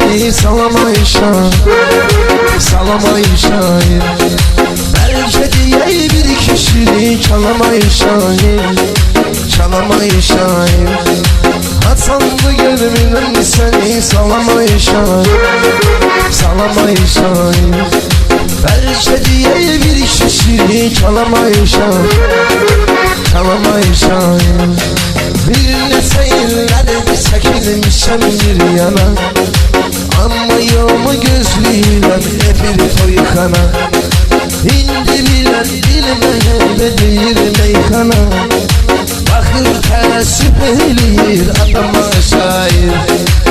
seni salamayışan, salamayışan. Belki diye bir kişini çalamayışan, çalamayışan. Hasanlı görmünüm seni salamayışan, salamayışan. Belki diye bir kişini çalamayışan, çalamayışan. Bir neseyler çekilmişem bir yana, anlıyor mu gözlüyle bir toykana. İndi bilen bilmeye değil meykana, bakır teessüp eləyir adama şair.